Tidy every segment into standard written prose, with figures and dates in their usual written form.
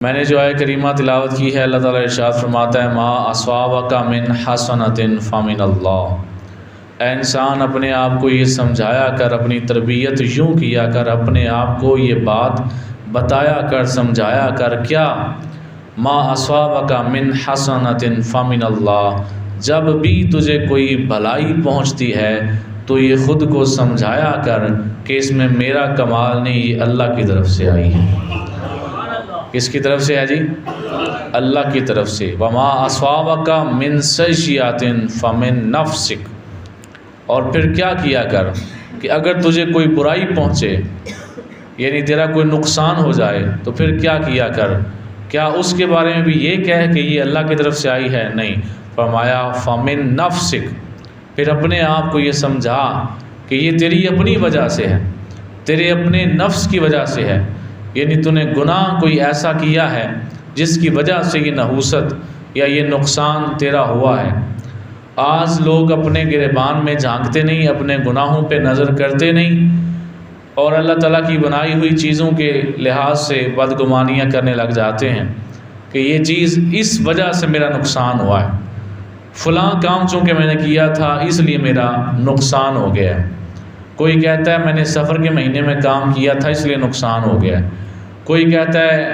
मैंने जो आय करीमा तिलावत की है, अल्लाह ताला इरशाद फरमाता है, मा अस्वाबका मिन हसनतिन फमिनल्लाह। ऐ इंसान, अपने आप को ये समझाया कर, अपनी तरबियत यूँ किया कर, अपने आप को ये बात बताया कर, समझाया कर, क्या मा अस्वाबका मिन हसनतिन फमिनल्लाह। जब भी तुझे कोई भलाई पहुँचती है तो ये ख़ुद को समझाया कर कि इसमें मेरा कमाल नहीं, ये अल्लाह की तरफ से आई है। किसकी तरफ से है जी? अल्लाह की तरफ से। वमा अस्वाबका मिन सय्यिअतिन फमिन नफ्सिक। और फिर क्या किया कर कि अगर तुझे कोई बुराई पहुँचे, यानी तेरा कोई नुकसान हो जाए, तो फिर क्या किया कर? क्या उसके बारे में भी ये कह कि ये अल्लाह की तरफ से आई है? नहीं, फरमाया फमिन नफ्सिक। फिर अपने आप को ये समझा कि ये तेरी अपनी वजह से है, तेरे अपने नफ्स की वजह से है, यानी तूने गुनाह कोई ऐसा किया है जिसकी वजह से ये नहूसत या ये नुकसान तेरा हुआ है। आज लोग अपने गिरबान में झांकते नहीं, अपने गुनाहों पे नज़र करते नहीं, और अल्लाह ताला की बनाई हुई चीज़ों के लिहाज से बदगुमानियाँ करने लग जाते हैं कि ये चीज़ इस वजह से मेरा नुकसान हुआ है, फ़लाँ काम चूँकि मैंने किया था इसलिए मेरा नुकसान हो गया है। कोई कहता है मैंने सफ़र के महीने में काम किया था इसलिए नुकसान हो गया। कोई कहता है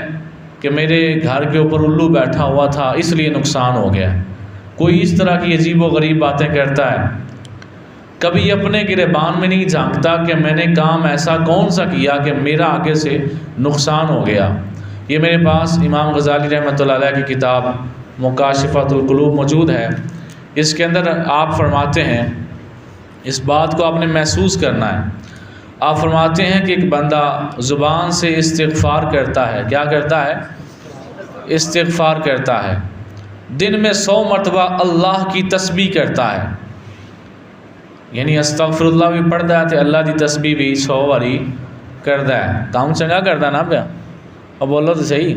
कि मेरे घर के ऊपर उल्लू बैठा हुआ था इसलिए नुकसान हो गया। कोई इस तरह की अजीब व गरीब बातें करता है, कभी अपने गिरबान में नहीं झांकता कि मैंने काम ऐसा कौन सा किया कि मेरा आगे से नुकसान हो गया। ये मेरे पास इमाम गज़ाली रहमतुल्लाह अलैह की किताब मुकाशिफ़तुल क़ुलूब मौजूद है। इसके अंदर आप फरमाते हैं, इस बात को आपने महसूस करना है। आप फरमाते हैं कि एक बंदा ज़ुबान से इस्तिग़फ़ार करता है, क्या करता है? इस्तिग़फ़ार करता है। दिन में 100 मरतबा अल्लाह की तस्बीह करता है, यानी अस्तग़फ़िरुल्लाह भी पढ़ता है तो अल्लाह की तस्बीह भी 100 बारी करता है। काम चंगा करता ना पे, अब बोलो तो सही,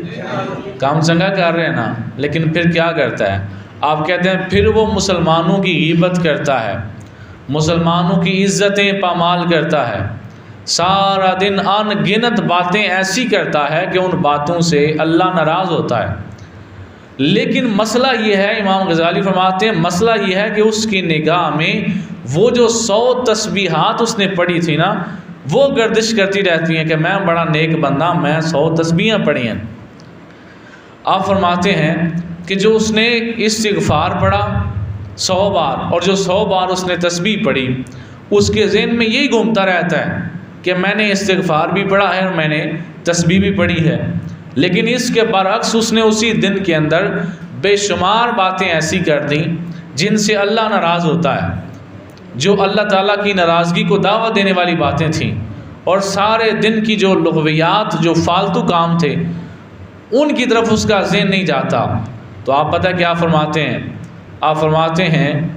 काम चंगा कर रहे हैं ना, लेकिन फिर क्या करता है? आप कहते हैं फिर वो मुसलमानों की ग़ीबत करता है, मुसलमानों की इज़्ज़तें पामाल करता है, सारा दिन अनगिनत बातें ऐसी करता है कि उन बातों से अल्लाह नाराज़ होता है। लेकिन मसला ये है, इमाम गज़ाली फरमाते हैं, मसला ये है कि उसकी निगाह में वो जो 100 तस्बीहात उसने पढ़ी थी ना, वो गर्दिश करती रहती हैं कि मैं बड़ा नेक बंदा, मैं 100 तस्बीहां पढ़ी हैं। आप फरमाते हैं कि जो उसने इस्तिग़फ़ार पढ़ा 100 बार और जो 100 बार उसने तस्बीह पढ़ी, उसके ज़हन में यही घूमता रहता है कि मैंने इस्तिग़फ़ार भी पढ़ा है और मैंने तस्बीह भी पढ़ी है। लेकिन इसके बरअक्स उसने उसी दिन के अंदर बेशुमार बातें ऐसी कर दी जिनसे अल्लाह नाराज़ होता है, जो अल्लाह ताला की नाराज़गी को दावा देने वाली बातें थीं, और सारे दिन की जो लग़वियात, जो फालतू काम थे, उनकी तरफ उसका ज़हन नहीं जाता। तो आप पता क्या फरमाते हैं? आप फरमाते हैं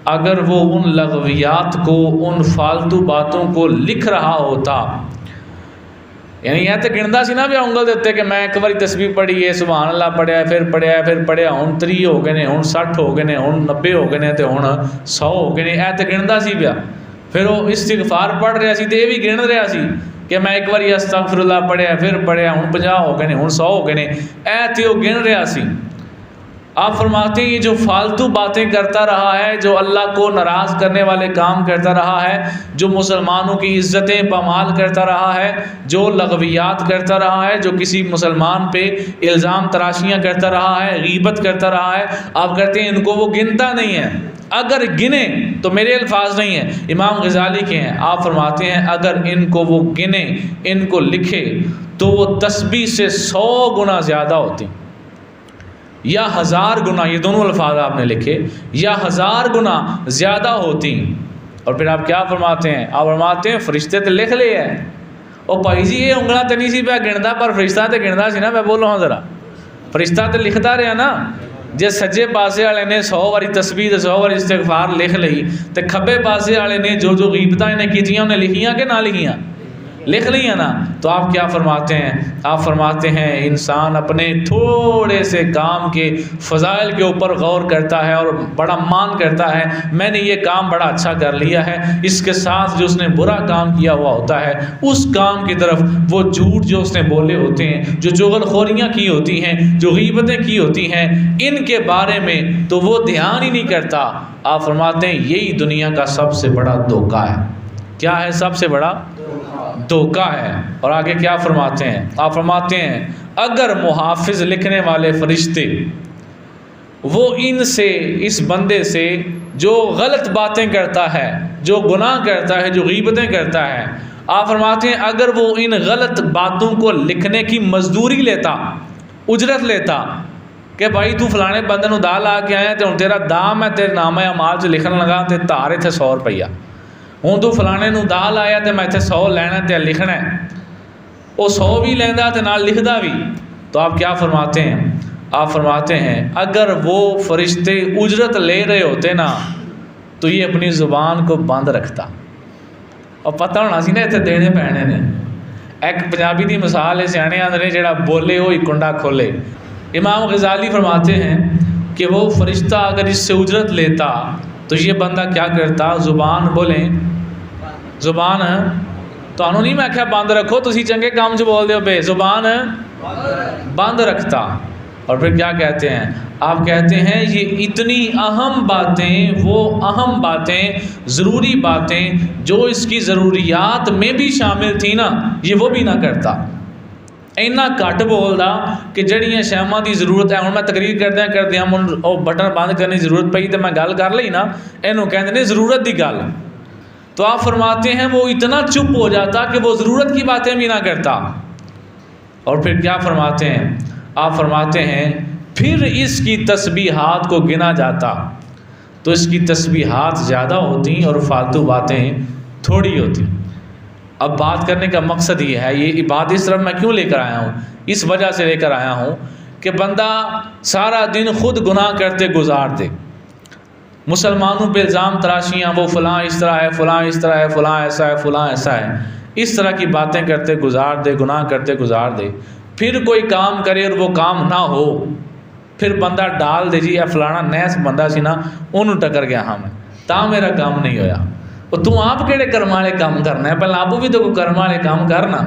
अगर वो उन लग़वियात को, उन फालतू बातों को लिख रहा होता, यानी यह तो गिनता सी ना भी उंगल देते कि मैं एक बार तस्बीह पढ़ी है, सुभान अल्लाह पढ़िया, फिर पढ़िया, हुण 30 हो गए ने, हुण 60 हो गए ने, हुण 90 हो गए ने, तो हुण 100 हो गए ने, यह तो गिनता सी पिया। फिर वो इस्तिग़फ़ार पढ़ रहा सी तो ये भी गिन रहा सी कि मैं एक बार अस्तग़फ़िरुल्लाह पढ़िया, फिर पढ़िया, हुण 50 हो गए ने, हुण 100 हो गए ने, ऐ तो गिन रहा सी। आप फरमाते हैं ये जो फालतू बातें करता रहा है, जो अल्लाह को नाराज़ करने वाले काम करता रहा है, जो मुसलमानों की इज़्ज़तें पामाल करता रहा है, जो लग़वियात करता रहा है, जो किसी मुसलमान पे इल्ज़ाम तराशियाँ करता रहा है, ग़ीबत करता रहा है, आप कहते हैं इनको वो गिनता नहीं है। अगर गिने तो मेरे अल्फाज नहीं हैं, इमाम गज़ाली के हैं। आप फरमाते हैं अगर इनको वो गिने, इनको लिखे, तो वो तस्बीह से 100 गुना ज़्यादा होती, या 1000 गुना, ये दोनों अल्फाज आपने लिखे, या 1000 गुना ज़्यादा होती। और फिर आप क्या फरमाते हैं? आप फरमाते हैं फरिश्ते तो लिख ले है। और भाई जी ये उंगला तो नहीं सी पे गिनता, पर फरिश्ता तो गिनता सी ना। मैं बोलो हाँ ज़रा, फरिश्ता तो लिखता रहा ना। जे सज्जे पासे वाले ने 100 बारी तस्बीह 100 बारी इस्तिग़फ़ार लिख ली, तो खब्बे पासे वाले ने जो जो ग़ीबतां इन्हें कीतियां उन्हें लिखियां कि ना लिखियां? लिख ली है ना। तो आप क्या फरमाते हैं? आप फरमाते हैं इंसान अपने थोड़े से काम के फ़ज़ाइल के ऊपर गौर करता है और बड़ा मान करता है मैंने ये काम बड़ा अच्छा कर लिया है, इसके साथ जो उसने बुरा काम किया हुआ होता है उस काम की तरफ, वो झूठ जो उसने बोले होते हैं, जो चुगलखोरियाँ की होती हैं, जो गीबतें की होती हैं, इनके बारे में तो वो ध्यान ही नहीं करता। आप फरमाते हैं यही दुनिया का सबसे बड़ा धोखा है। क्या है? सबसे बड़ा धोखा है। और आगे क्या फरमाते हैं? आप फरमाते हैं अगर मुहाफिज लिखने वाले फरिश्ते वो इनसे, इस बंदे से जो गलत बातें करता है, जो गुनाह करता है, जो गीबतें करता है, आप फरमाते हैं अगर वो इन गलत बातों को लिखने की मजदूरी लेता, उजरत लेता कि भाई तू फलाने बंदे नूं दा ला के आया तो तेरा दाम है, तेरे नाम अमाल च लिखन लगा तो तार इत्थे 100 रुपया, हूँ तू फलाने नूं दा लाया तो मैं इत्थे 100 लैना ते लिखना है, वो 100 भी लैंदा ते नाल लिखदा भी। तो आप क्या फरमाते हैं? आप फरमाते हैं अगर वो फरिश्ते उजरत ले रहे होते ना तो ये अपनी ज़ुबान को बंद रखता। और पता होना सी ना इत्थे देने पैने ने। एक पंजाबी की मिसाल है, सियाने आंदे ने जिहड़ा बोले हो ही कुंडा खोले। इमाम गज़ाली फरमाते हैं कि वो फरिश्ता अगर इससे उजरत लेता तो ये बंदा क्या करता? ज़ुबान बोले, ज़ुबान तुहानू नहीं मैं आख्या बंद रखो, तुसी चंगे काम च बोल दो बे, ज़ुबान बंद रखता। और फिर क्या कहते हैं? आप कहते हैं ये इतनी अहम बातें, वो अहम बातें, ज़रूरी बातें जो इसकी ज़रूरियात में भी शामिल थी ना, ये वो भी ना करता। इन्ना घट बोलता कि जड़ियाँ शैवां की ज़रूरत है, हुण मैं तकरीर करदियां वो बटन बंद करने की ज़रूरत पई तो मैं गल कर ली ना, इनू कहते ने ज़रूरत की गल। तो आप फरमाते हैं वो इतना चुप हो जाता कि वो ज़रूरत की बातें भी ना करता। और फिर क्या फरमाते हैं? आप फरमाते हैं फिर इसकी तस्बीहात को गिना जाता तो इसकी तस्बीहात ज़्यादा होती और फालतू बातें थोड़ी होती। अब बात करने का मकसद ये है, ये बात इस तरफ मैं क्यों लेकर आया हूँ? इस वजह से लेकर आया हूँ कि बंदा सारा दिन खुद गुनाह करते गुजार दे, मुसलमानों पे इल्ज़ाम तराशियाँ, वो फ़लाँ इस तरह है, फ़लाँ इस तरह है, फ़लाँ ऐसा है, फ़लाँ ऐसा है, इस तरह की बातें करते गुजार दे, गुनाह करते गुजार दे। फिर कोई काम करे और वो काम ना हो, फिर बंदा डाल दे जी या फलाना नैस बंदा सी ना उन्होंने टकर गया हाँ मैं ता मेरा काम नहीं होया। और तू आप केड़े कर्म वाले काम करना है? पहले आप भी तो कर्म वाले काम करना।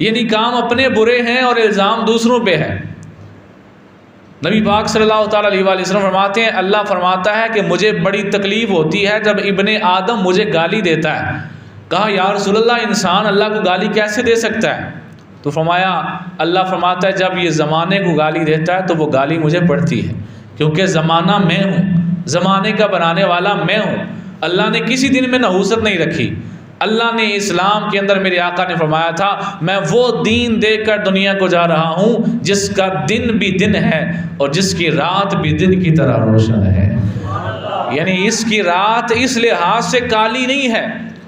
यानी काम अपने बुरे हैं और इल्ज़ाम दूसरों पे है। नबी पाक सल्लल्लाहु अलैहि वसल्लम फरमाते हैं, अल्लाह फरमाता है कि मुझे बड़ी तकलीफ़ होती है जब इब्ने आदम मुझे गाली देता है। कहा या रसूलल्लाह इंसान अल्लाह को गाली कैसे दे सकता है? तो फरमाया, अल्लाह फरमाता है जब ये ज़माने को गाली देता है तो वो गाली मुझे पड़ती है, क्योंकि ज़माना मैं हूँ, ज़माने का बनाने वाला मैं हूँ। अल्लाह ने किसी दिन में नहूसत नहीं रखी। अल्लाह ने इस्लाम के अंदर मेरे आका ने फरमाया था मैं वो दीन देकर दुनिया को जा रहा हूँ जिसका दिन भी दिन है और जिसकी रात भी दिन की तरह रोशन है। यानी इसकी रात इस लिहाज से काली नहीं है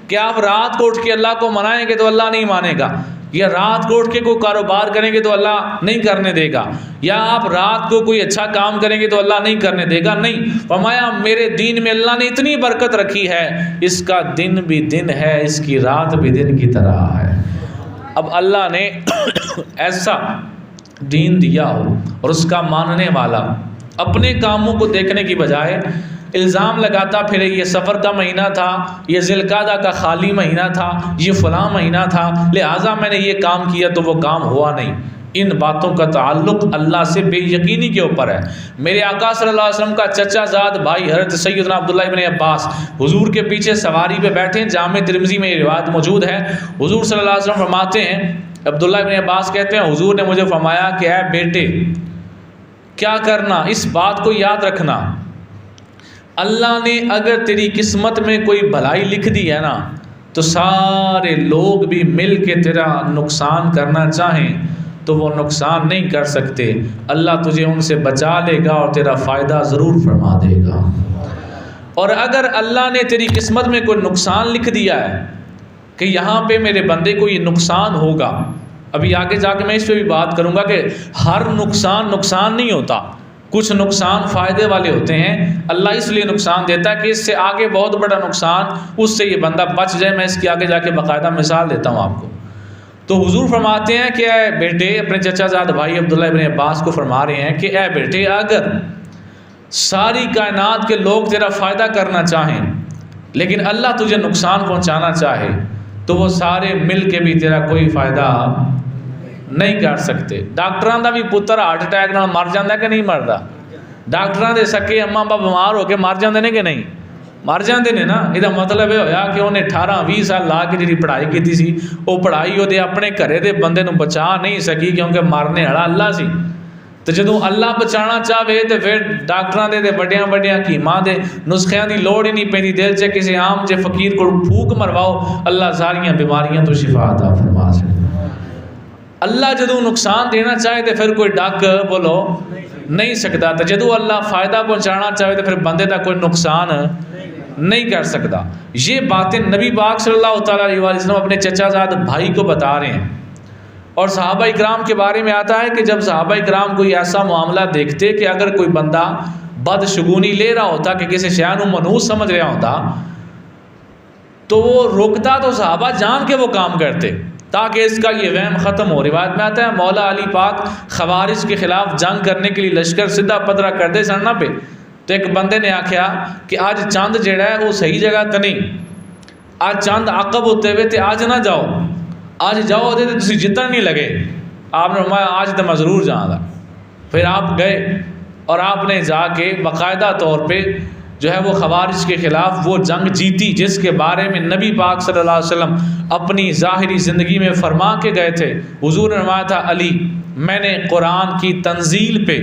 कि आप रात को उठ के अल्लाह को मनाएंगे तो अल्लाह नहीं मानेगा, या रात को उठ के कोई कारोबार करेंगे तो अल्लाह नहीं करने देगा, या आप रात को कोई अच्छा काम करेंगे तो अल्लाह नहीं करने देगा। नहीं, फरमाया मेरे दीन में अल्लाह ने इतनी बरकत रखी है, इसका दिन भी दिन है, इसकी रात भी दिन की तरह है। अब अल्लाह ने ऐसा दीन दिया हो और उसका मानने वाला अपने कामों को देखने की बजाय इल्ज़ाम लगाता फिर ये सफ़र का महीना था, ये ज़िलक़ादा का खाली महीना था, ये फ़लाँ महीना था, लिहाजा मैंने ये काम किया तो वो काम हुआ नहीं। इन बातों का ताल्लुक़ अल्लाह से बेयकीनी के ऊपर है। मेरे आका सल्लल्लाहु अलैहि वसल्लम का चचाज़ाद भाई हज़रत सैयदना अब्दुल्लाह इब्न अब्बास हुजूर के पीछे सवारी पे बैठे, जामे तिरमिज़ी में ये रिवायत मौजूद है। हुजूर सल्लल्लाहु अलैहि वसल्लम फरमाते हैं, अब्दुल्लाह इब्न अब्बास कहते हैं हुजूर ने मुझे फरमाया कि ऐ बेटे क्या करना, इस बात को याद रखना, अल्लाह ने अगर तेरी किस्मत में कोई भलाई लिख दी है ना तो सारे लोग भी मिल के तेरा नुकसान करना चाहें तो वो नुकसान नहीं कर सकते। अल्लाह तुझे उनसे बचा लेगा और तेरा फ़ायदा ज़रूर फरमा देगा। और अगर अल्लाह ने तेरी किस्मत में कोई नुकसान लिख दिया है कि यहाँ पे मेरे बंदे को ये नुकसान होगा, अभी आगे जाके मैं इस पर भी बात करूँगा कि हर नुकसान नुकसान नहीं होता, कुछ नुकसान फ़ायदे वाले होते हैं। अल्लाह इसलिए नुकसान देता है कि इससे आगे बहुत बड़ा नुकसान उससे ये बंदा बच जाए। मैं इसकी आगे जाके बाकायदा मिसाल देता हूँ आपको। तो हुजूर फरमाते हैं कि ऐ बेटे, अपने चचाजाद भाई अब्दुल्ला इब्न अब्बास को फरमा रहे हैं कि ऐ बेटे, अगर सारी कायनात के लोग तेरा फ़ायदा करना चाहें लेकिन अल्लाह तुझे नुकसान पहुंचाना चाहे तो वो सारे मिल के भी तेरा कोई फ़ायदा नहीं कर सकते। डॉक्टरां दा भी पुत्र हार्ट अटैक नाल मर जाता है कि नहीं मरदा? डॉक्टरां दे सके अम्मा बाप बीमार होकर मर जाते हैं कि नहीं? मर जाते हैं ना। इसका मतलब यह होया कि उन्हें 18-20 साल ला के जी पढ़ाई की सी, वो पढ़ाई वो अपने घरे के बंदे नूं बचा नहीं सकी क्योंकि मरने वाला अल्लाह सी। तो जो अल्लाह बचाना चाहे तो फिर डॉक्टरां दे वड्डियां वड्डियां हकीमां दे नुस्खियां की लोड़ ही नहीं पैंदी। दिल च किसी आम जे फकीर को फूक मरवाओ, अल्लाह सारियां बीमारियां तो शिफा अता फरमा सकता। अल्लाह जो नुकसान देना चाहे तो फिर कोई डक बोलो नहीं सकता। तो जो अल्लाह फ़ायदा पहुँचाना चाहे तो फिर बंदे का कोई नुकसान नहीं कर सकता। ये बातें नबी पाक सल्लल्लाहु अलैहि वसल्लम अपने चचाजाद भाई को बता रहे हैं। और सहाबा इकराम के बारे में आता है कि जब सहाबा इकराम कोई ऐसा मामला देखते कि अगर कोई बंदा बदशगुनी ले रहा होता कि किसी शय को मनूस समझ रहा होता तो वो रोकता, तो सहाबा जान के वो काम करते ताकि इसका ये वहम ख़त्म हो। रिवायत में आता है मौला अली पाक खवारिज के ख़िलाफ़ जंग करने के लिए लश्कर सीधा पदरा करते सड़ना पे, तो एक बंदे ने आख्या कि आज चंद जड़ा है वो सही जगह तो नहीं, आज चंद आकब होते हुए तो आज ना जाओ, आज जाओ तो तुम जितन नहीं लगे। आपने फरमाया आज तो मैं ज़रूर जाऊँगा। फिर आप गए और आपने जाके बाकायदा तौर पे जो है वो खवारिज के ख़िलाफ़ वो जंग जीती जिसके बारे में नबी पाक सल्लल्लाहु अलैहि वसल्लम अपनी ज़ाहिरी ज़िंदगी में फरमा के गए थे। हुजूर ने फरमाया था, अली मैंने कुरान की तंजील पे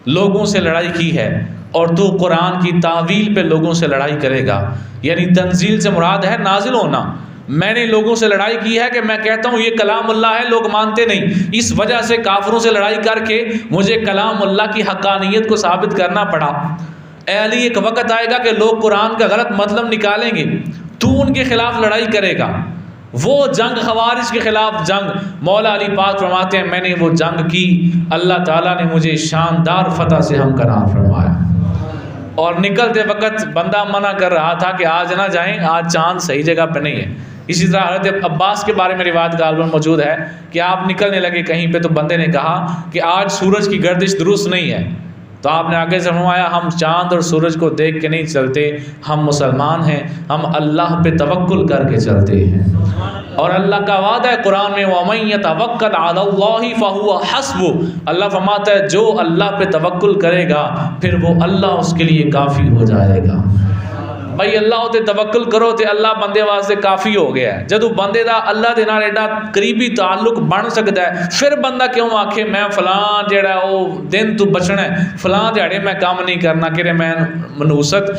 लोगों से लड़ाई की है और तू कुरान की तावील पे लोगों से लड़ाई करेगा। यानी तंजील से मुराद है नाजिल होना। मैंने लोगों से लड़ाई की है कि मैं कहता हूँ ये कलामुल्लाह है, लोग मानते नहीं, इस वजह से काफिरों से लड़ाई करके मुझे कलामुल्लाह की हक़ानियत को साबित करना पड़ा। ए अली, एक वक़्त आएगा कि लोग कुरान का गलत मतलब निकालेंगे, तू उनके खिलाफ लड़ाई करेगा। वो जंग खवारिज के ख़िलाफ़ जंग मौला अली पाक फरमाते हैं मैंने वो जंग की, अल्लाह ताला ने मुझे शानदार फ़तह से हमकरार फरमाया। और निकलते वक्त बंदा मना कर रहा था कि आज ना जाएं, आज चाँद सही जगह पर नहीं है। इसी तरह हज़रत अब्बास के बारे में रिवायत का आलबम मौजूद है कि आप निकलने लगे कहीं पे तो बंदे ने कहा कि आज सूरज की गर्दिश दुरुस्त नहीं है, तो आपने आगे से फरमाया हम चाँद और सूरज को देख के नहीं चलते, हम मुसलमान हैं, हम अल्लाह पे तवक्कुल करके चलते हैं। और अल्लाह का वादा है कुरान में, वमन यतवक्कल अलल्लाहि फहुवा हस्बुह, अल्लाह फरमाता है जो अल्लाह पे तवक्कुल करेगा फिर वो अल्लाह उसके लिए काफ़ी हो जाएगा। भाई अल्लाह ते तवक्कुल करो तो अल्लाह बंदे वास्ते काफ़ी हो गया है। जदों बंदे दा अल्लाह दे नाल एडा करीबी ताल्लुक बन सकता है, फिर बंदा क्यों आखे मैं फलां जेड़ा वो दिन तू बचना है, फलां दिहाड़े मैं काम नहीं करना कि मैं नूसत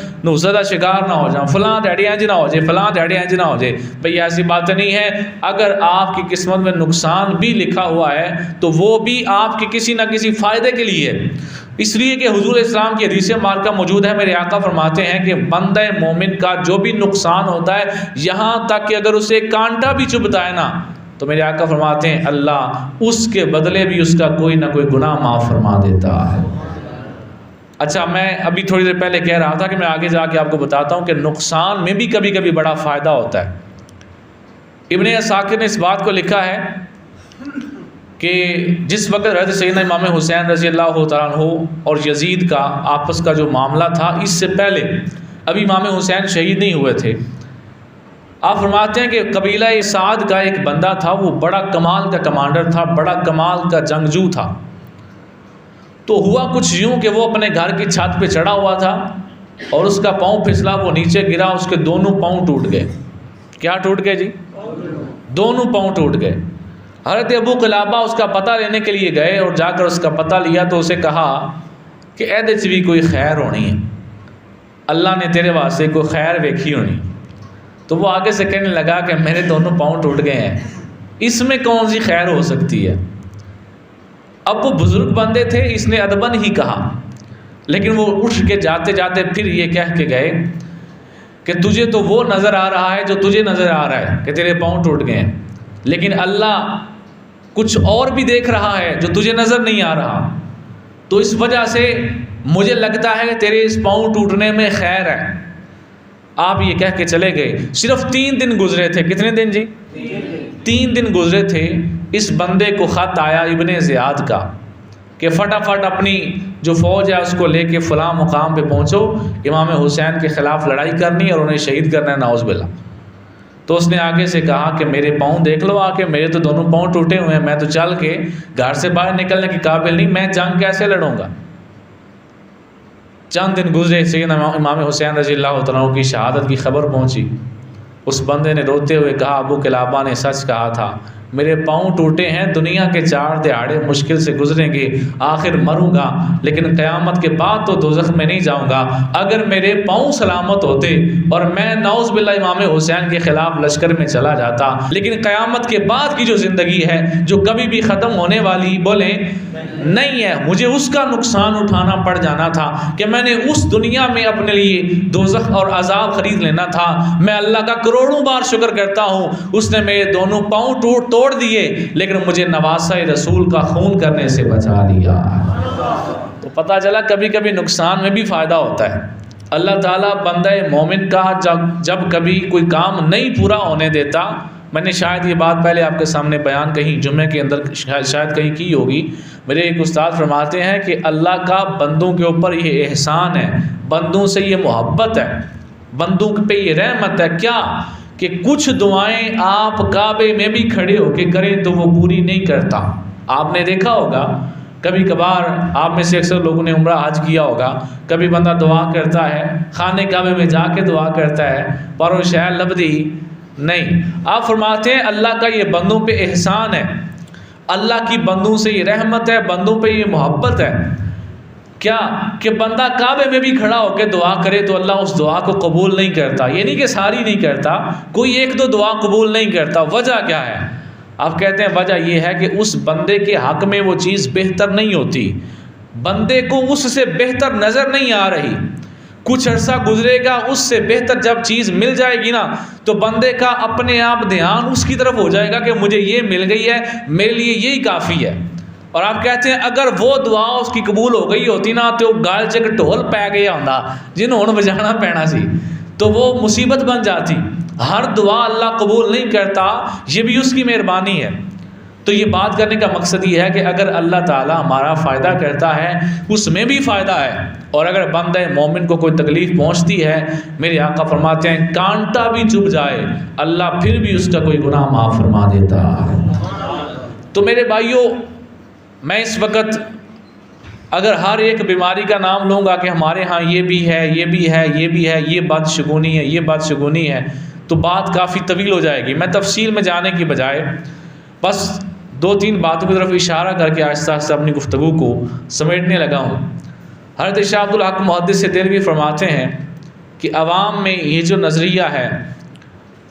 का शिकार ना हो जाऊँ, फलां दिहाड़े इंज ना हो जाए, फलां दिहाड़े इंज ना हो जाए। भाई ऐसी बात नहीं है। अगर आपकी किस्मत में नुकसान भी लिखा हुआ है तो वो भी आपके किसी न किसी फ़ायदे के लिए है। इसलिए कि हुजूर इस्लाम की हदीस मार्का मौजूद है, मेरे आका फरमाते हैं कि बंदे मोमिन का जो भी नुकसान होता है, यहाँ तक कि अगर उसे कांटा भी चुभता है ना, तो मेरे आका फरमाते हैं अल्लाह उसके बदले भी उसका कोई ना कोई गुनाह माफ़ फरमा देता है। अच्छा, मैं अभी थोड़ी देर पहले कह रहा था कि मैं आगे जाके आपको बताता हूँ कि नुकसान में भी कभी कभी बड़ा फ़ायदा होता है। इब्ने असाकिर ने इस बात को लिखा है कि जिस वक्त हज़रत सैयदना इमाम हुसैन रज़ी अल्लाह तआला अन्हु और यजीद का आपस का जो मामला था, इससे पहले अभी इमाम हुसैन शहीद नहीं हुए थे। आप फरमाते हैं कि कबीला साद का एक बंदा था, वो बड़ा कमाल का कमांडर था, बड़ा कमाल का जंगजू था। तो हुआ कुछ यूँ कि वो अपने घर की छत पे चढ़ा हुआ था और उसका पाँव फिसला, वो नीचे गिरा, उसके दोनों पाँव टूट गए। क्या टूट गए जी? दोनों पाँव टूट गए। हज़रत अबू क़िलाबा उसका पता लेने के लिए गए और जाकर उसका पता लिया तो उसे कहा कि एदे च भी कोई खैर होनी है, अल्लाह ने तेरे वास्ते कोई खैर वेखी होनी। तो वो आगे से कहने लगा कि मेरे दोनों पाँव टूट गए हैं, इसमें कौन सी खैर हो सकती है। अब वो बुज़ुर्ग बंदे थे, इसने अदबन ही कहा, लेकिन वो उठ के जाते जाते फिर ये कह के गए कि तुझे तो वो नज़र आ रहा है जो तुझे नज़र आ रहा है कि तेरे पाँव टूट गए हैं, लेकिन अल्लाह कुछ और भी देख रहा है जो तुझे नज़र नहीं आ रहा। तो इस वजह से मुझे लगता है कि तेरे इस पाँव टूटने में खैर है। आप ये कह के चले गए। सिर्फ 3 दिन गुजरे थे। कितने दिन जी? 3 दिन गुजरे थे, इस बंदे को ख़त आया इब्ने ज़ियाद का कि फटाफट अपनी जो फ़ौज है उसको लेके फ़लाँ मुकाम पे पहुँचो, इमाम हुसैन के ख़िलाफ़ लड़ाई करनी और उन्हें शहीद करना है, नाउज़ बिल्लाह। तो उसने आगे से कहा कि मेरे पाँव देख लो आके, मेरे तो दोनों पाँव टूटे हुए हैं, मैं तो चल के घर से बाहर निकलने के काबिल नहीं, मैं जंग कैसे लड़ूंगा। चंद दिन गुजरे, सैयदना इमाम हुसैन रज़ियल्लाहु तआला अन्हु की शहादत की खबर पहुंची। उस बंदे ने रोते हुए कहा, अबू किलाबा ने सच कहा था, मेरे पाँव टूटे हैं, दुनिया के 4 दिहाड़े मुश्किल से गुजरेंगे, आखिर मरूंगा, लेकिन क़यामत के बाद तो दोज़ख में नहीं जाऊंगा। अगर मेरे पाँव सलामत होते और मैं नाउज़ बिल्लाह इमाम हुसैन के ख़िलाफ़ लश्कर में चला जाता, लेकिन क़यामत के बाद की जो ज़िंदगी है जो कभी भी ख़त्म होने वाली बोले नहीं है, मुझे उसका नुकसान उठाना पड़ जाना था कि मैंने उस दुनिया में अपने लिए दोज़ख और अज़ाब ख़रीद लेना था। मैं अल्लाह का करोड़ों बार शुक्र करता हूँ, उसने मेरे दोनों पाँव तोड़ दिए, लेकिन मुझे नवासा रसूल का खून करने से बचा लिया। तो पता चला कभी कभी नुकसान में भी फ़ायदा होता है। अल्लाह ताला बंदे मोमिन का जब कभी कोई काम नहीं पूरा होने देता, मैंने शायद ये बात पहले आपके सामने बयान कहीं जुम्मे के अंदर शायद कहीं की होगी। मेरे एक उस्ताद फरमाते हैं कि अल्लाह का बंदों के ऊपर ये एहसान है, बंदों से ये मोहब्बत है, बंदों पे ये रहमत है क्या कि कुछ दुआएं आप काबे में भी खड़े होके करें तो वो पूरी नहीं करता। आपने देखा होगा कभी कभार, आप में से अक्सर लोगों ने उम्रा हज किया होगा, कभी बंदा दुआ करता है, खाने काबे में जाके दुआ करता है, पर वो शायद लबदी नहीं। आप फरमाते हैं अल्लाह का ये बंदों पे एहसान है, अल्लाह की बंदों से ये रहमत है, बंदों पे ये मोहब्बत है क्या कि बंदा काबे में भी खड़ा होकर दुआ करे तो अल्लाह उस दुआ को कबूल नहीं करता। ये नहीं कि सारी नहीं करता, कोई 1-2 दुआ कबूल नहीं करता। वजह क्या है? आप कहते हैं वजह यह है कि उस बंदे के हक़ में वो चीज़ बेहतर नहीं होती, बंदे को उससे बेहतर नज़र नहीं आ रही। कुछ अर्सा गुजरेगा, उससे बेहतर जब चीज़ मिल जाएगी ना, तो बंदे का अपने आप ध्यान उसकी तरफ हो जाएगा कि मुझे ये मिल गई है, मेरे लिए यही काफ़ी है। और आप कहते हैं अगर वो दुआ उसकी कबूल हो गई होती ना, तो गाल च एक ढोल पै गया होंदा जिन्हों हुण बजाना पैना सी, तो वो मुसीबत बन जाती। हर दुआ अल्लाह कबूल नहीं करता, ये भी उसकी मेहरबानी है। तो ये बात करने का मकसद ये है कि अगर अल्लाह ताला हमारा फ़ायदा करता है उसमें भी फ़ायदा है, और अगर बंदे मोमिन को कोई तकलीफ़ पहुंचती है, मेरे आका फरमाते हैं कांटा भी चुभ जाए अल्लाह फिर भी उसका कोई गुनाह माफ़ फरमा देता। तो मेरे भाइयों, मैं इस वक्त अगर हर एक बीमारी का नाम लूँगा कि हमारे यहाँ ये भी है, ये भी है, ये भी है, ये बदशगुनी है, ये बदशगुनी है, तो बात काफ़ी तवील हो जाएगी। मैं तफसील में जाने की बजाय बस 2-3 बातों की तरफ इशारा करके आहिस्ता आहिस्ता अपनी गुफ्तगू को समेटने लगा हूँ। हज़रत शाह अब्दुल हक मुहद्दिस देलवी फरमाते हैं कि अवाम में ये जो नज़रिया है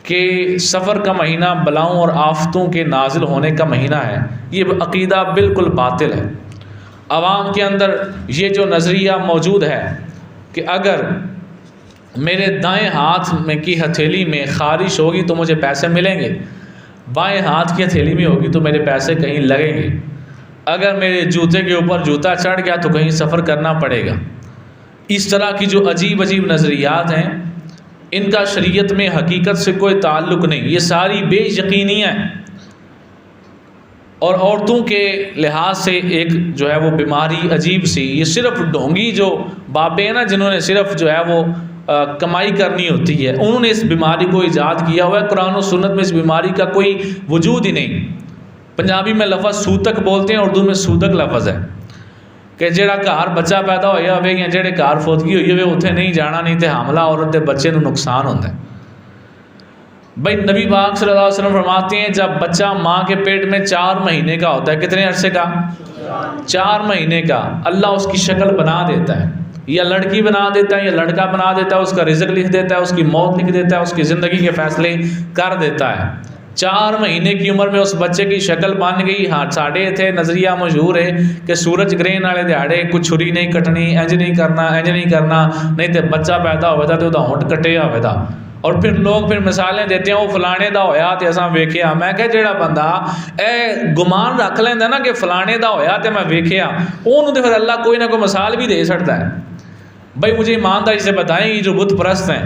कि सफ़र का महीना बलाओं और आफतों के नाजिल होने का महीना है, ये अक़ीदा बिल्कुल बातिल है। अवाम के अंदर ये जो नज़रिया मौजूद है कि अगर मेरे दाएं हाथ में की हथेली में ख़ारिश होगी तो मुझे पैसे मिलेंगे, बाएं हाथ की हथेली में होगी तो मेरे पैसे कहीं लगेंगे, अगर मेरे जूते के ऊपर जूता चढ़ गया तो कहीं सफ़र करना पड़ेगा। इस तरह की जो अजीब अजीब नज़रियात हैं, इनका शरीयत में हकीकत से कोई ताल्लुक़ नहीं, ये सारी बेयकीनियाँ हैं। और औरतों के लिहाज से एक जो है वो बीमारी अजीब सी, ये सिर्फ ढोंगी जो बाबे हैं ना, जिन्होंने सिर्फ जो है वो कमाई करनी होती है, उन्होंने इस बीमारी को ईजाद किया हुआ है। कुरान और सुन्नत में इस बीमारी का कोई वजूद ही नहीं। पंजाबी में लफ्ज़ सूतक बोलते हैं, उर्दू में सूदक लफ्ज़ है कि जेड़ा घर बच्चा पैदा होया होवे या जेड़े घर फोतगी हुई होवे उत्थे नहीं जाना, नहीं तो हमला औरत के बच्चे को नुकसान होता है। भाई नबी पाक सल्लल्लाहु अलैहि वसल्लम फरमाते हैं जब बच्चा माँ के पेट में 4 महीने का होता है, कितने अरसे का? 4 महीने का, अल्लाह उसकी शक्ल बना देता है, या लड़की बना देता है या लड़का बना देता है, उसका रिज़्क लिख देता है, उसकी मौत लिख देता है, उसकी ज़िंदगी के फ़ैसले कर देता है। 4 महीने की उम्र में उस बच्चे की शक्ल बन गई। हाँ, साढ़े इत्थे नज़रिया मशहूर है कि सूरज ग्रहण वाले दिहाड़े कुछ छुरी नहीं कटनी, इंज नहीं करना, इंज नहीं करना, नहीं तो बच्चा पैदा होगा तो होंठ कटे होगा। और फिर लोग फिर मिसालें देते हैं, वो फलाने का होया तो असां वेखिया। मैं क्या जेड़ा बंदा ए गुमान रख लेंदा ना कि फलाने का होया तो मैं वेखिया, उन्होंने तो फिर अल्लाह कोई ना कोई मिसाल भी दे सकता है। भाई मुझे ईमानदारी से बताएं, ये जो बुत परस्त हैं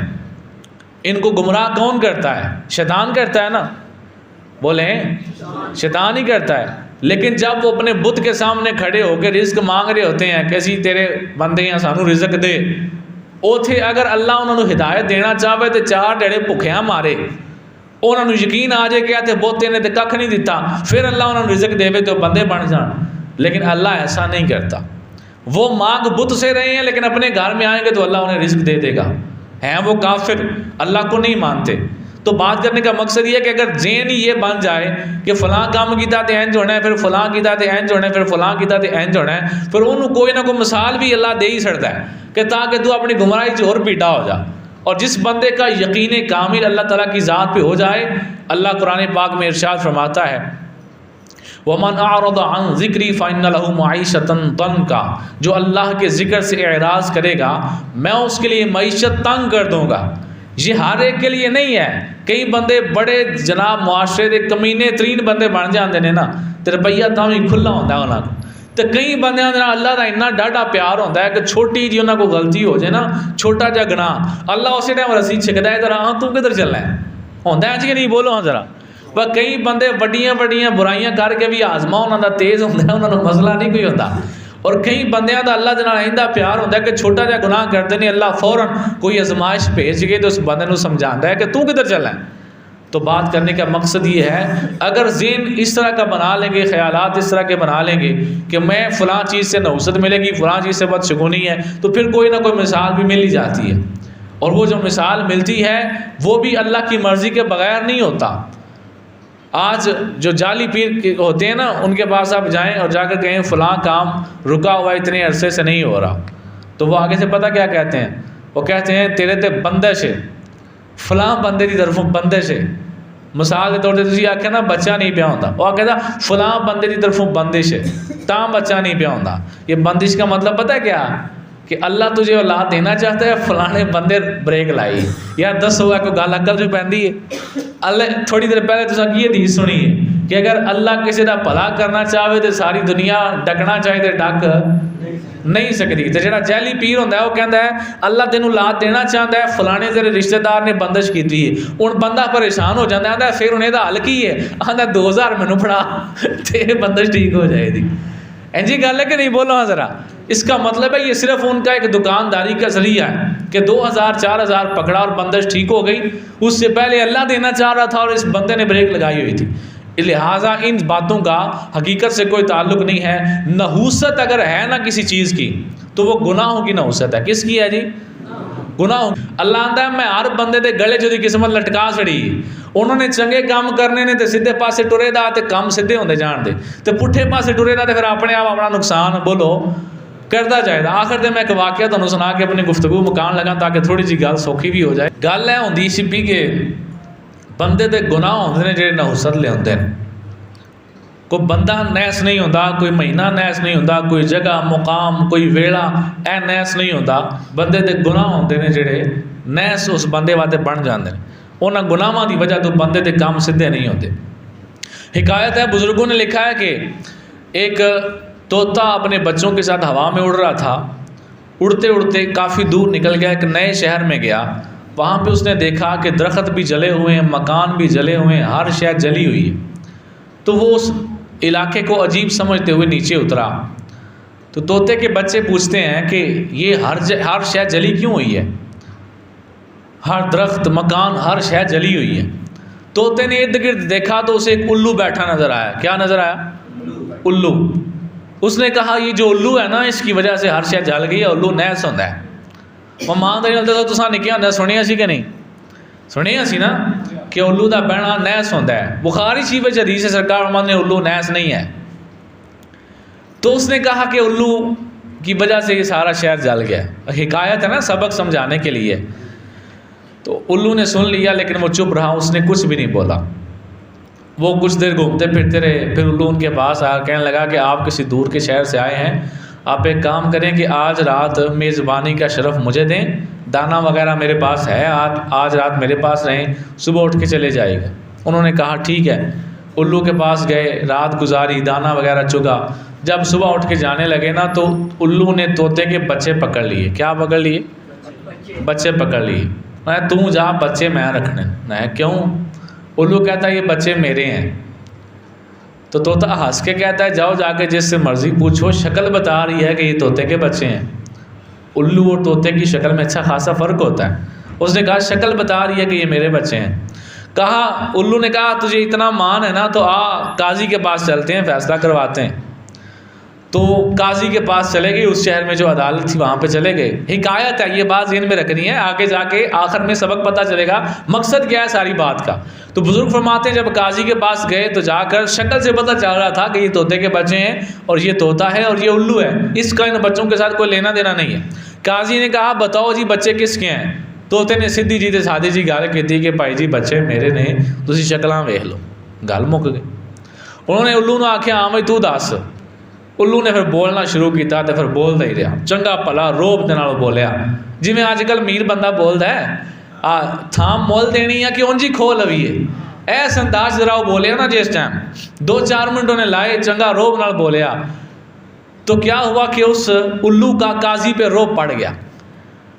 इनको गुमराह कौन करता है? शैतान करता है ना। बोले शैतान ही करता है। लेकिन जब वो अपने बुत के सामने खड़े होकर रिज्क मांग रहे होते हैं कि असी तेरे बंदे हैं सानू रिज्क दे, उथे अगर अल्लाह उन्होंने हिदायत देना चाहे तो चार डेढ़े भुखिया मारे, उन्होंने यकीन आ जाए कि बोते ने तो कख नहीं दिता, फिर अल्लाह उन्होंने रिज्क देवे तो बंदे बन जान। लेकिन अल्लाह ऐसा नहीं करता। वो मांग बुत से रहे हैं लेकिन अपने घर में आएंगे तो अल्लाह उन्हें रिज्क दे देगा। हैं वो काफिर, अल्लाह को नहीं मानते। तो बात करने का मकसद ये है कि अगर जेन ही ये बन जाए कि फलां काम किया तो इंज होना है, फिर फलां किया तो इंज होना है, फिर फलां किया तो इंज होना है, फिर उन्होंने कोई ना कोई मिसाल भी अल्लाह दे ही सकता है कि ताकि तू अपनी गुमराही से और पीटा हो जा। और जिस बंदे का यकीन कामिल अल्लाह ताला की ज़ात पे हो जाए, अल्लाह कुरान पाक में इरशाद फरमाता है वमन अअरद अन ज़िक्री फ़इन्न लहू मईशतन तन्का, जो अल्लाह के ज़िक्र से एराज़ करेगा मैं उसके लिए मईशत तंग कर दूँगा। ये हर एक के लिए नहीं है। कई बंदे बड़े जनाब मुआशरे के कमीने तरीन बंदे बन जाते हैं ना, तो रुपया तो भी खुला होता है उन्होंने। तो कई बंद अल्लाह का इन्ना डाढ़ा प्यार होता है कि छोटी जी उन्होंने को गलती हो जाए ना, छोटा जा गुनाह अल्लाह उस टाइम रसी छिकता है, जरा हाँ तू किधर चलना है होंदा है कि नहीं, बोलो हाँ जरा। पर कई बंदे वड्डियां वड्डियां बुराइयां करके भी आजमा उन्होंने तेज़ होंदा है, उन्होंने मसला नहीं कोई होता। और कई बंदियां का अल्लाह के नाल इंदा प्यार होता है कि छोटा जा गुनाह करते हैं, अल्लाह फौरन कोई आजमाइश भेज के तो उस बंदे को समझाता है कि तू किधर चलना है। तो बात करने का मकसद ये है, अगर ज़हन इस तरह का बना लेंगे, ख्यालात इस तरह के बना लेंगे कि मैं फ़लाँ चीज़ से नहुसत मिलेगी, फ़लाँ चीज़ से बदशगुनी है, तो फिर कोई ना कोई मिसाल भी मिल ही जाती है। और वो जो मिसाल मिलती है वो भी अल्लाह की मर्ज़ी के बगैर नहीं होता। आज जो जाली पीर होते हैं ना, उनके पास आप जाएं और जाकर कहें फ़लाँ काम रुका हुआ इतने अरसे से नहीं हो रहा, तो वो आगे से पता क्या कहते हैं, वो कहते हैं तेरे ते बंदिश है, फलां बंदे की तरफों बंदिश है। मिसाल के तौर पर तुम आख्या ना बच्चा नहीं पिया होता, वो कहता फलां बंदे की तरफों बंदिश है तां बच्चा नहीं पिया होता। ये बंदिश का मतलब पता है क्या, कि अल्लाह तुझे औलाद देना चाहता है, फलाने बंदे ब्रेक लाई। यार दसो कोई गल अकल जो पैंदी है। अल्लाह थोड़ी देर पहले तुम की हदीस सुनी है कि अगर अल्लाह किसी का भला करना चाहे तो सारी दुनिया डकना चाहे तो डक नहीं सकती। तो जो जैली पीर होंदा है वो कहता है अल्लाह तेनू औलाद देना चाहता है, फलाने तेरे रिश्तेदार ने बंदिश की है। हूँ बंदा परेशान हो जाता है, फिर उन्हें हल की है, आंदा 2000 मैनू फड़ा तो बंदिश ठीक हो जाएगी। इंजी गल है कि नहीं, बोलो हाँ ज़रा। इसका मतलब है ये सिर्फ उनका एक दुकानदारी का जरिया है कि 2000-4000 पकड़ा और बंदिश ठीक हो गई। उससे पहले अल्लाह देना चाह रहा था और इस बंदे ने ब्रेक लगाई हुई थी। लिहाजा इन बातों का हकीकत से कोई ताल्लुक नहीं है। नहूसत अगर है ना किसी चीज़ की तो वो गुनाहों की नहूसत है। किसकी है जी? गुनाहों। अल्लाह आंदा है मैं हर बंदे के गले जो किस्मत लटका छड़ी। उन्होंने चंगे काम करने ने तो सीधे पासे टुरे दा ते काम सीधे होंदे जान दे, तो पुठे पासे टुरे दा ते फिर अपने आप अपना नुकसान बोलो करता जाएगा। आखिर में मैं एक वाकया तुहानूं सुना के अपनी गुफ्तगू मुकान लगा ताकि थोड़ी जी गल सौखी भी हो जाए। गल है होंदी छिपी के बंदे दे गुनाह होंदे ने जिहड़े नहुसत लिआउंदे ने। कोई बंदा नैस नहीं होंदा, कोई महीना नैस नहीं होंदा, कोई जगह मुकाम कोई वेला ऐ नैस नहीं होंदा। बंदे दे गुनाह होंदे ने जिहड़े नैस उस बंदे वास्ते बन जाते हैं। उन्होंने गुनाहों की वजह तो बंदे के काम सीधे नहीं होते। हिकायत है, बुजुर्गों ने लिखा है कि एक तोता अपने बच्चों के साथ हवा में उड़ रहा था। उड़ते उड़ते काफ़ी दूर निकल गया, एक नए शहर में गया। वहाँ पे उसने देखा कि दरख्त भी जले हुए हैं, मकान भी जले हुए हैं, हर शय जली हुई है। तो वो उस इलाके को अजीब समझते हुए नीचे उतरा। तो तोते के बच्चे पूछते हैं कि ये हर शय जली क्यों हुई है, हर दरख्त मकान हर शय जली हुई है। तोते ने इर्द गिर्द देखा तो उसे एक उल्लू बैठा नज़र आया। क्या नज़र आया? उल्लू। उसने कहा ये जो उल्लू है ना, इसकी वजह से हर शय जल गई है। उल्लू नैस होंदा है। वो मां दे नाल तो तुसां निक्के होंदे सुनिया सी कि नहीं? सुनिया सी ना कि उल्लू का बहना नैस होंदा है। बुखारी शरीफ में हदीस है सरकार ने उल्लू नैस नहीं है। तो उसने कहा कि उल्लू की वजह से ये सारा शहर जल गया। हिकायत है ना, सबक समझाने के लिए। तो उल्लू ने सुन लिया लेकिन वो चुप रहा, उसने कुछ भी नहीं बोला। वो कुछ देर घूमते फिरते रहे। फिर उल्लू उनके पास आया, कहने लगा कि आप किसी दूर के शहर से आए हैं, आप एक काम करें कि आज रात मेज़बानी का शरफ़ मुझे दें, दाना वगैरह मेरे पास है, आज रात मेरे पास रहें, सुबह उठ के चले जाएगा। उन्होंने कहा ठीक है। उल्लू के पास गए, रात गुजारी, दाना वगैरह चुगा। जब सुबह उठ के जाने लगे ना तो उल्लू ने तोते के बच्चे पकड़ लिए। क्या पकड़ लिए? बच्चे पकड़ लिए। मैं तू जा, बच्चे मैं रखने। मैं क्यों? उल्लू कहता है ये बच्चे मेरे हैं। तो तोता हंस के कहता है जाओ जाके जिससे मर्जी पूछो, शक्ल बता रही है कि ये तोते के बच्चे हैं। उल्लू और तोते की शक्ल में अच्छा खासा फ़र्क होता है। उसने कहा शक्ल बता रही है कि ये मेरे बच्चे हैं। कहा उल्लू ने कहा तुझे इतना मान है ना तो आ काजी के पास चलते हैं, फैसला करवाते हैं। तो काजी के पास चले गए, उस शहर में जो अदालत थी वहाँ पे चले गए। हिकायत है, ये बात ज़हन में रखनी है, आगे जाके आखिर में सबक पता चलेगा मकसद क्या है सारी बात का। तो बुजुर्ग फरमाते हैं जब काजी के पास गए तो जाकर शक्ल से पता चल रहा था कि ये तोते के बच्चे हैं और ये तोता है और ये उल्लू है, इसका इन बच्चों के साथ कोई लेना देना नहीं है। काजी ने कहा बताओ जी बच्चे किसके हैं। तोते ने सीधी जी सादी जी गल की थी कि भाई जी बच्चे मेरे ने, तुसी शक्लां वेख लो। गल मुक गई। उन्होंने उल्लू ने आख्या हाँ भाई तू दस। उल्लू ने फिर बोलना शुरू किया तो फिर बोलता ही रहा, चंगा भला रोब दे नाल बोलिया जिवें अजकल मीर बंदा बोलता है थाम मोल देनी है कि उंज ही खो लवीए, ऐस अंदाज जरा वो बोलिया ना जिस टाइम 2-4 मिनट उन्हें लाए, चंगा रोब नाल बोलिया। तो क्या हुआ कि उस उल्लू का काजी पे रोब पड़ गया।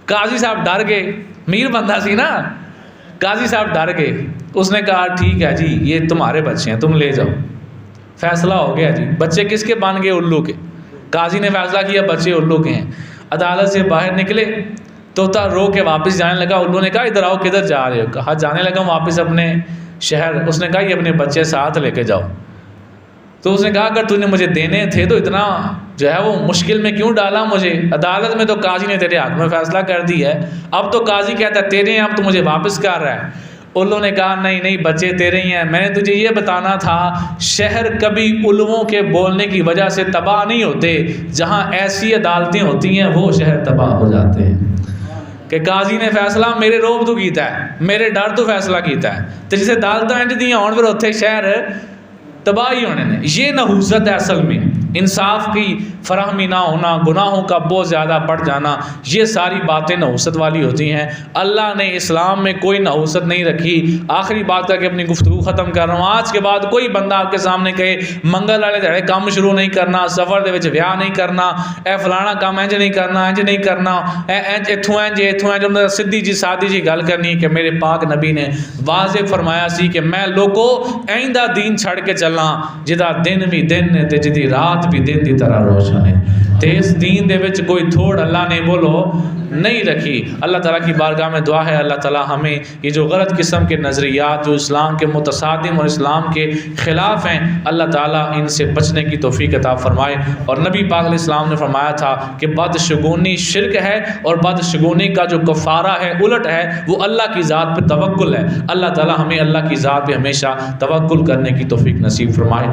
काजी साहब डर गए, मीर बंदा सी ना, काजी साहब डर गए। उसने कहा ठीक है जी ये तुम्हारे बच्चे हैं, तुम ले जाओ। फैसला हो गया जी, बच्चे किसके बन गए? उल्लू के। काजी ने फैसला किया बच्चे उल्लू के हैं। अदालत से बाहर निकले, तोता रो के वापस जाने लगा। उल्लू ने कहा इधर आओ, किधर जा रहे हो? कहा जाने लगा वापस अपने शहर। उसने कहा ये अपने बच्चे साथ लेके जाओ। तो उसने कहा अगर तूने मुझे देने थे तो इतना जो है वो मुश्किल में क्यों डाला मुझे? अदालत में तो काजी ने तेरे हक में फैसला कर दिया है, अब तो काजी कहता है तेरे हैं, अब तो मुझे वापस कर रहा है। उल्लू ने कहा नहीं नहीं बच्चे तेरे ही हैं, मैंने तुझे ये बताना था शहर कभी उल्लुओं के बोलने की वजह से तबाह नहीं होते, जहाँ ऐसी अदालतें होती हैं वो शहर तबाह हो जाते हैं। कि काजी ने फैसला मेरे रोब तो कीता है, मेरे डर तो फैसला कीता है, तो जिसे अदालतां इंज दियां होण फिर उत्थे शहर तबाही होने ने। ये नहूसत है असल में, इंसाफ की फराहमी ना होना, गुनाहों का बहुत ज़्यादा बढ़ जाना, ये सारी बातें नहूसत वाली होती हैं। अल्लाह ने इस्लाम में कोई नहूसत नहीं रखी। आखिरी बात करके अपनी गुफ्तगू ख़त्म कर रहा हूँ। आज के बाद कोई बंदा आपके सामने कहे मंगल वाले दिहाड़े काम शुरू नहीं करना, सफ़र दे विच विआह नहीं करना, ए फलाना काम इंज नहीं करना, इंज नहीं करना, इंज इत्थों इंज इत्थों इंज, उन्हें सीधी जी सादी जी गल करनी कि मेरे पाक नबी ने वाज़े फरमाया सी कि मैं लोगों आइंदा दीन छड़ के चलना जिदा दिन भी दिन है ते जिदी रात भी दिन की तरह रोशन है। तो इस दीन दे विच कोई थोड़ अल्लाह ने बोलो नहीं रखी। अल्लाह ताला की बारगाह में दुआ है अल्लाह ताला हमें ये जो गलत किस्म के नज़रियात जो इस्लाम के मुतसादिम और इस्लाम के ख़िलाफ़ हैं, अल्लाह ताला इनसे बचने की तौफीक अता फ़रमाए। और नबी पाक अलैहिस्सलाम ने फरमाया था कि बदशगुनी शिरक है और बदशगुनी का जो कफ़ारा है उलट है वो अल्लाह की ज़ात पर तवक्कुल है। अल्लाह ताला हमें अल्लाह की ज़ात पर हमेशा तवक्कुल करने की तौफीक नसीब फरमाए।